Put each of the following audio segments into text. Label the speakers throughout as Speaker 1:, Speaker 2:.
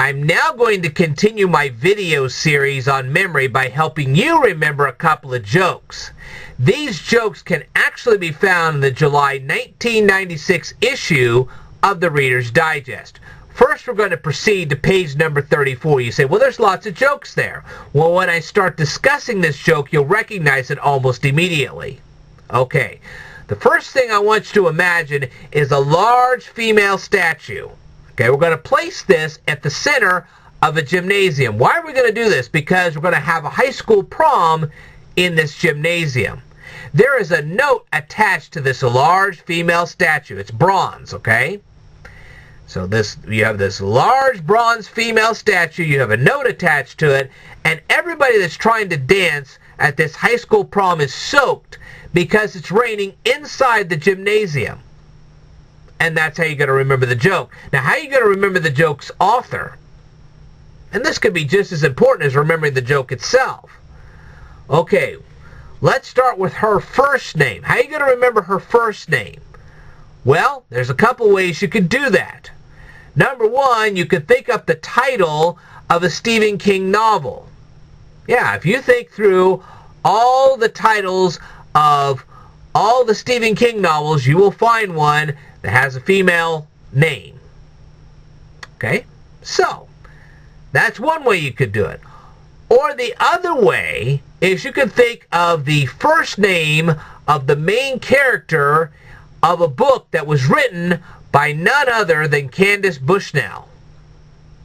Speaker 1: I'm now going to continue my video series on memory by helping you remember a couple of jokes. These jokes can actually be found in the July 1996 issue of the Reader's Digest. First, we're going to proceed to page number 34. You say, well, there's lots of jokes there. Well, when I start discussing this joke, you'll recognize it almost immediately. Okay, the first thing I want you to imagine is a large female statue. Okay, we're going to place this at the center of a gymnasium. Why are we going to do this? Because we're going to have a high school prom in this gymnasium. There is a note attached to this large female statue. It's bronze, okay? So you have this large bronze female statue, you have a note attached to it, and everybody that's trying to dance at this high school prom is soaked because it's raining inside the gymnasium. And that's how you're going to remember the joke. Now, how are you going to remember the joke's author? And this could be just as important as remembering the joke itself. Okay, let's start with her first name. How are you going to remember her first name? Well, there's a couple ways you could do that. Number one, you could think up the title of a Stephen King novel. Yeah, if you think through all the titles of all the Stephen King novels, you will find one that has a female name. Okay? So, that's one way you could do it. Or the other way is you could think of the first name of the main character of a book that was written by none other than Candace Bushnell.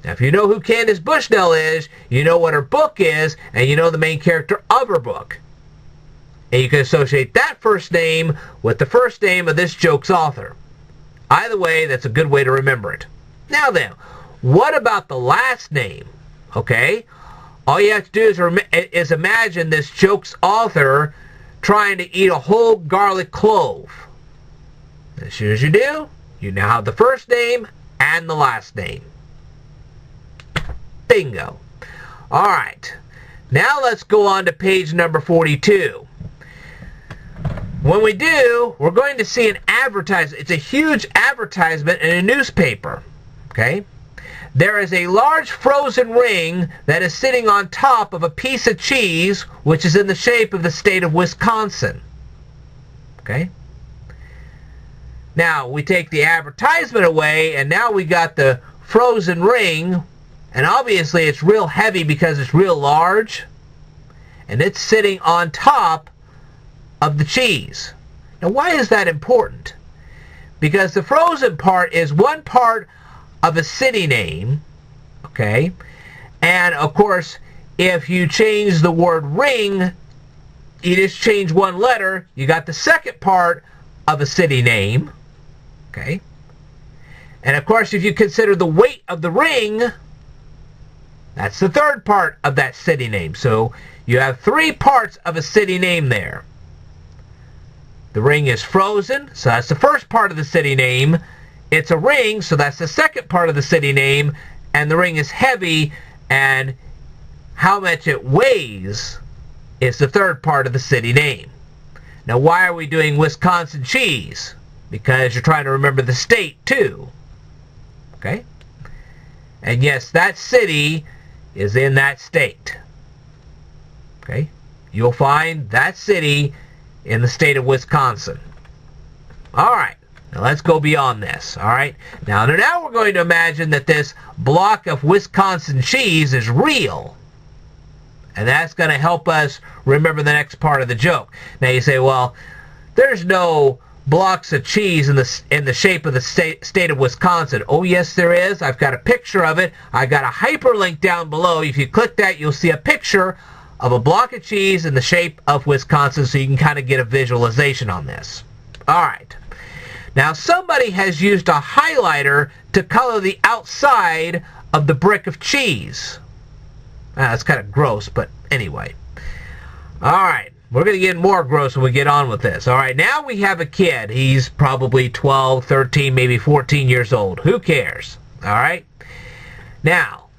Speaker 1: Now, if you know who Candace Bushnell is, you know what her book is, and you know the main character of her book. And you can associate that first name with the first name of this joke's author. Either way, that's a good way to remember it. Now then, what about the last name? Okay? All you have to do is imagine this joke's author trying to eat a whole garlic clove. As soon as you do, you now have the first name and the last name. Bingo. Alright, now let's go on to page number 42. When we do, we're going to see an advertisement. It's a huge advertisement in a newspaper. Okay? There is a large frozen ring that is sitting on top of a piece of cheese, which is in the shape of the state of Wisconsin. Okay? Now, we take the advertisement away, and now we got the frozen ring, and obviously it's real heavy because it's real large, and it's sitting on top of the cheese. Now, why is that important? Because the frozen part is one part of a city name, okay? And, of course, if you change the word ring, you just change one letter, you got the second part of a city name, okay? And, of course, if you consider the weight of the ring, that's the third part of that city name. So you have three parts of a city name there. The ring is frozen, so that's the first part of the city name. It's a ring, so that's the second part of the city name. And the ring is heavy, and how much it weighs is the third part of the city name. Now, why are we doing Wisconsin cheese? Because you're trying to remember the state, too. Okay? And yes, that city is in that state. Okay? You'll find that city in the state of Wisconsin. Alright, now let's go beyond this. Alright, now we're going to imagine that this block of Wisconsin cheese is real. And that's going to help us remember the next part of the joke. Now you say, well, there's no blocks of cheese in the shape of the state of Wisconsin. Oh, yes, there is. I've got a picture of it. I got a hyperlink down below. If you click that, you'll see a picture of a block of cheese in the shape of Wisconsin, so you can kind of get a visualization on this. Alright. Now, somebody has used a highlighter to color the outside of the brick of cheese. That's kind of gross, but anyway. Alright. We're going to get more gross when we get on with this. Alright, now we have a kid. He's probably 12, 13, maybe 14 years old. Who cares? Alright? Now,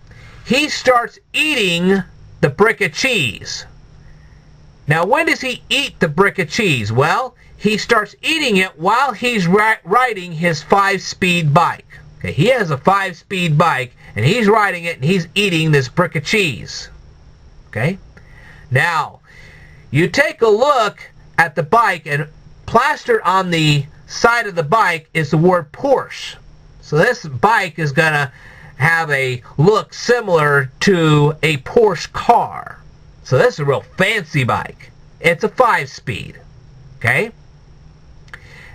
Speaker 1: he starts eating the brick of cheese. Now, when does he eat the brick of cheese? Well, he starts eating it while he's riding his 5-speed bike. Okay, he has a 5-speed bike, and he's riding it, and he's eating this brick of cheese. Okay? Now, you take a look at the bike, and plastered on the side of the bike is the word Porsche. So this bike is going to have a look similar to a Porsche car. So this is a real fancy bike. It's a 5-speed. Okay?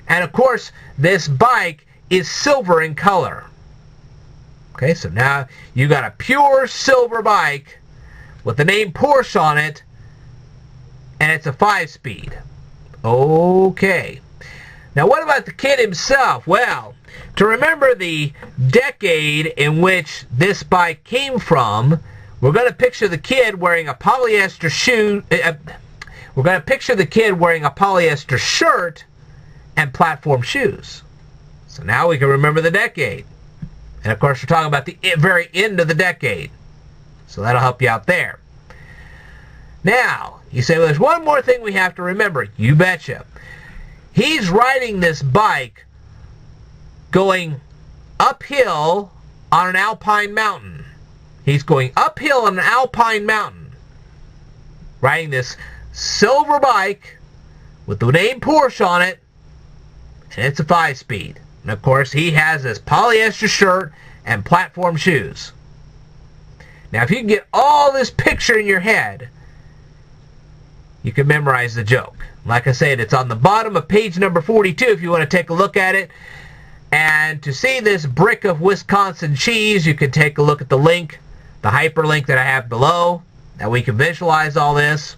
Speaker 1: And of course, this bike is silver in color. Okay, so now you got a pure silver bike with the name Porsche on it, and it's a 5-speed. Okay. Now what about the kid himself? Well, to remember the decade in which this bike came from, we're going to picture the kid wearing a polyester shoe. We're going to picture the kid wearing a polyester shirt and platform shoes. So now we can remember the decade. And of course we're talking about the very end of the decade. So that'll help you out there. Now, you say, well, there's one more thing we have to remember. You betcha. He's riding this bike going uphill on an alpine mountain. He's going uphill on an alpine mountain, riding this silver bike with the name Porsche on it, and it's a 5-speed. And of course, he has this polyester shirt and platform shoes. Now, if you can get all this picture in your head, you can memorize the joke. Like I said, it's on the bottom of page number 42 if you want to take a look at it. And to see this brick of Wisconsin cheese, you can take a look at the link, the hyperlink that I have below, that we can visualize all this.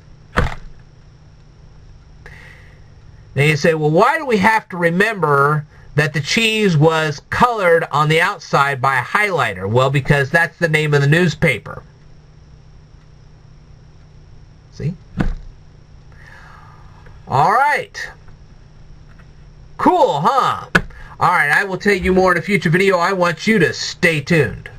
Speaker 1: Now you say, well, why do we have to remember that the cheese was colored on the outside by a highlighter? Well, because that's the name of the newspaper. See? All right. Cool, huh? All right, I will tell you more in a future video. I want you to stay tuned.